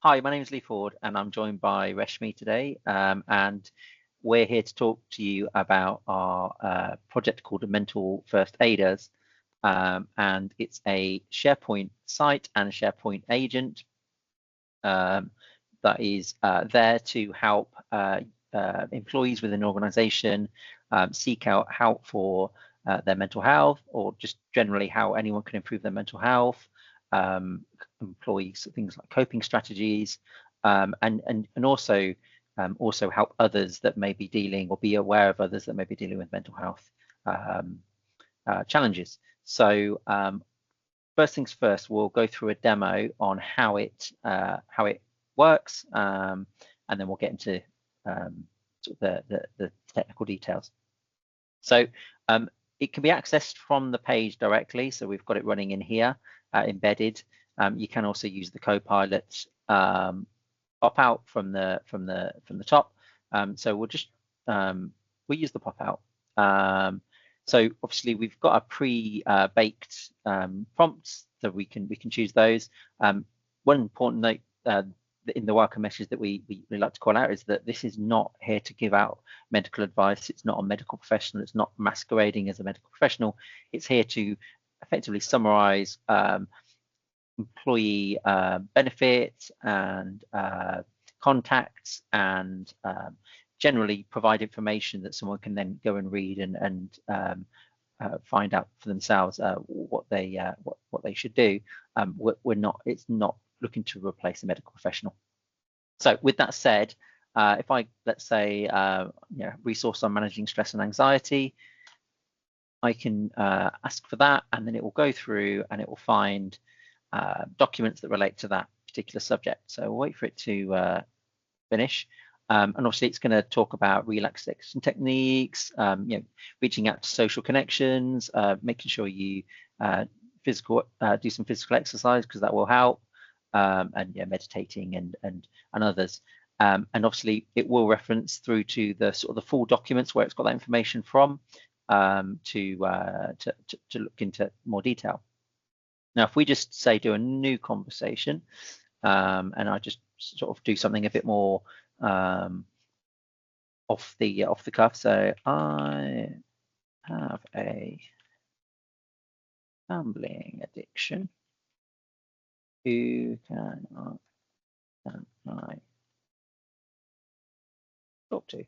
Hi, my name is Lee Ford, and I'm joined by Reshmi today, and we're here to talk to you about our project called Mental First Aiders, and it's a SharePoint site and a SharePoint agent that is there to help employees within an organization seek out help for their mental health, or just generally how anyone can improve their mental health, employees things like coping strategies, and also help others that may be dealing or be aware of others that may be dealing with mental health challenges. So first things first, we'll go through a demo on how it works, and then we'll get into sort of the technical details. So it can be accessed from the page directly. So we've got it running in here, embedded. You can also use the Copilot pop out from the top. So we'll just we'll use the pop out. So obviously we've got a pre-baked prompts, so we can choose those. One important note in the welcome message that we like to call out is that this is not here to give out medical advice. It's not a medical professional. It's not masquerading as a medical professional. It's here to effectively summarize employee benefits and contacts, and generally provide information that someone can then go and read and find out for themselves what they should do. It's not looking to replace a medical professional. So with that said, if I, let's say, resource on managing stress and anxiety, I can ask for that, and then it will go through and it will find documents that relate to that particular subject. So we'll wait for it to finish. And obviously it's going to talk about relaxation techniques, reaching out to social connections, making sure you do some physical exercise because that will help, and meditating and others. And obviously it will reference through to the sort of the full documents where it's got that information from, to look into more detail. Now, if we just say do a new conversation, and I just sort of do something a bit more off the cuff. So I have a gambling addiction. Who can I talk to?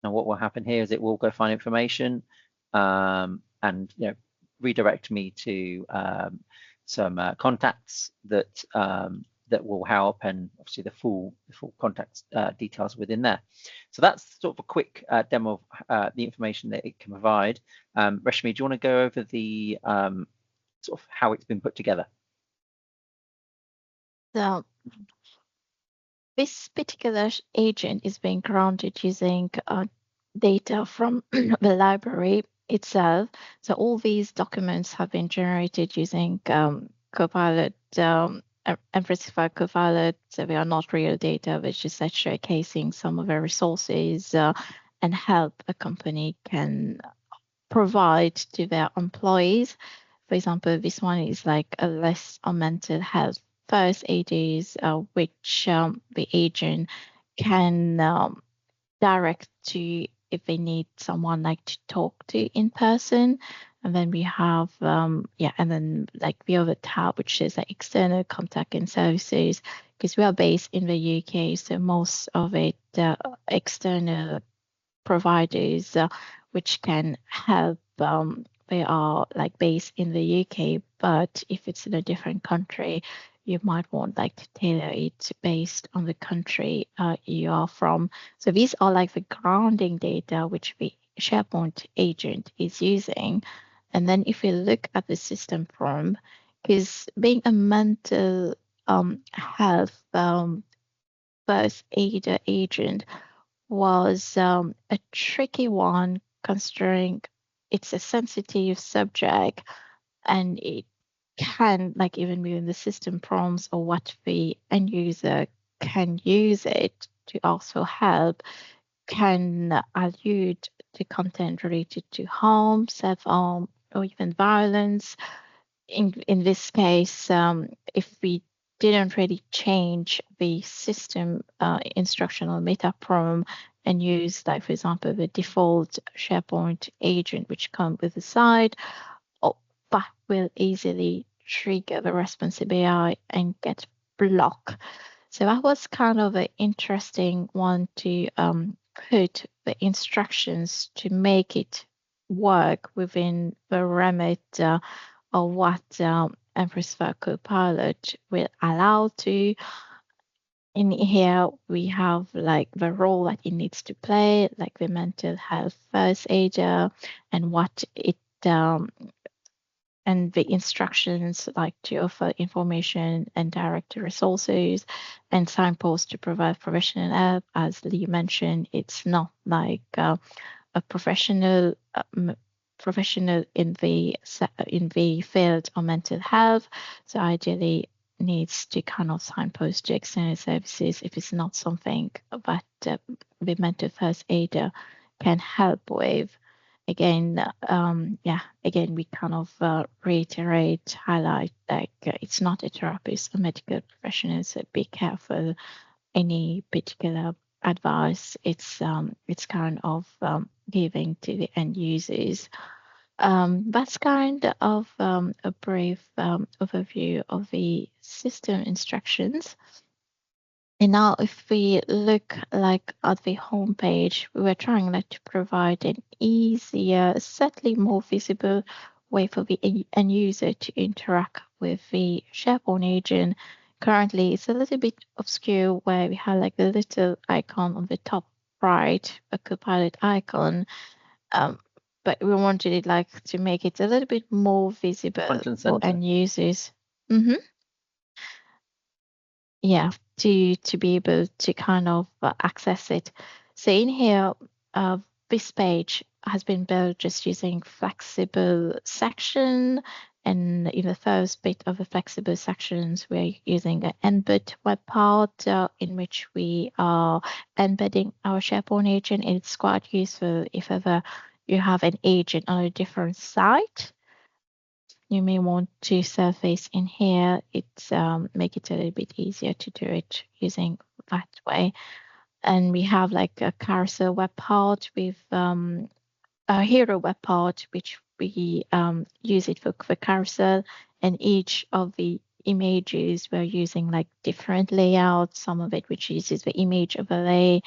Now, what will happen here is it will go find information, and redirect me to some contacts that will help, and obviously the full contact details within there. So that's sort of a quick demo of the information that it can provide. Reshmi, do you want to go over the sort of how it's been put together? So this particular agent is being grounded using data from the library itself. So all these documents have been generated using Copilot, Empressify Copilot. So they are not real data, which is just showcasing some of the resources and help a company can provide to their employees. For example, this one is like a list on mental health first aiders, which the agent can direct to if they need someone like to talk to in person. And then we have, and then like the other tab, which is like external contact and services, because we are based in the UK. So most of it, external providers, which can help, they are like based in the UK, but if it's in a different country, you might want like to tailor it based on the country you are from. So these are like the grounding data which the SharePoint agent is using. And then if we look at the system prompt, because being a mental health first aider agent was a tricky one, considering it's a sensitive subject and it can, like even within the system prompts or what the end user can use it to also help, can allude to content related to harm, self-harm, or even violence. in this case, if we didn't really change the system instructional metaprom and use, like, for example, the default SharePoint agent, which comes with the side, that will easily trigger the responsive AI and get blocked. So that was kind of an interesting one to put the instructions to make it work within the remit of what Empress Copilot will allow to. In here, we have like the role that it needs to play, like the mental health first aider, and what it and the instructions, like to offer information and direct resources and signposts to provide professional help. As Lee mentioned, it's not like a professional in the field of mental health, so ideally needs to kind of signpost to external services if it's not something that the mental first aider can help with. Again, again, we kind of reiterate, highlight, like it's not a therapist or medical professional, so be careful any particular advice it's kind of giving to the end users. That's kind of a brief overview of the system instructions. And now if we look like at the home page, we were trying like to provide an easier, certainly more visible way for the end user to interact with the SharePoint agent. Currently, it's a little bit obscure where we have like a little icon on the top right, a Copilot icon. But we wanted it like to make it a little bit more visible for end users. Yeah, to be able to kind of access it. So in here, this page has been built just using flexible section, and in the first bit of the flexible sections, we're using an embed web part in which we are embedding our SharePoint agent. It's quite useful if ever you have an agent on a different site. You may want to surface in here. It's make it a little bit easier to do it using that way. And we have like a carousel web part with a hero web part, which we use it for carousel, and each of the images we're using like different layouts. Some of it which uses the image overlay,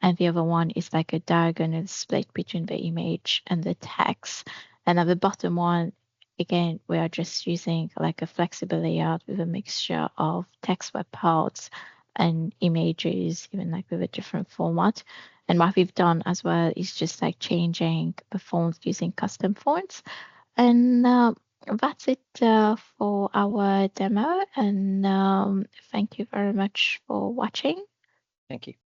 and the other one is like a diagonal split between the image and the text. And at the bottom one, again, we are just using like a flexible layout with a mixture of text web parts and images, even like with a different format. And what we've done as well is just like changing the fonts using custom fonts. And that's it for our demo. And thank you very much for watching. Thank you.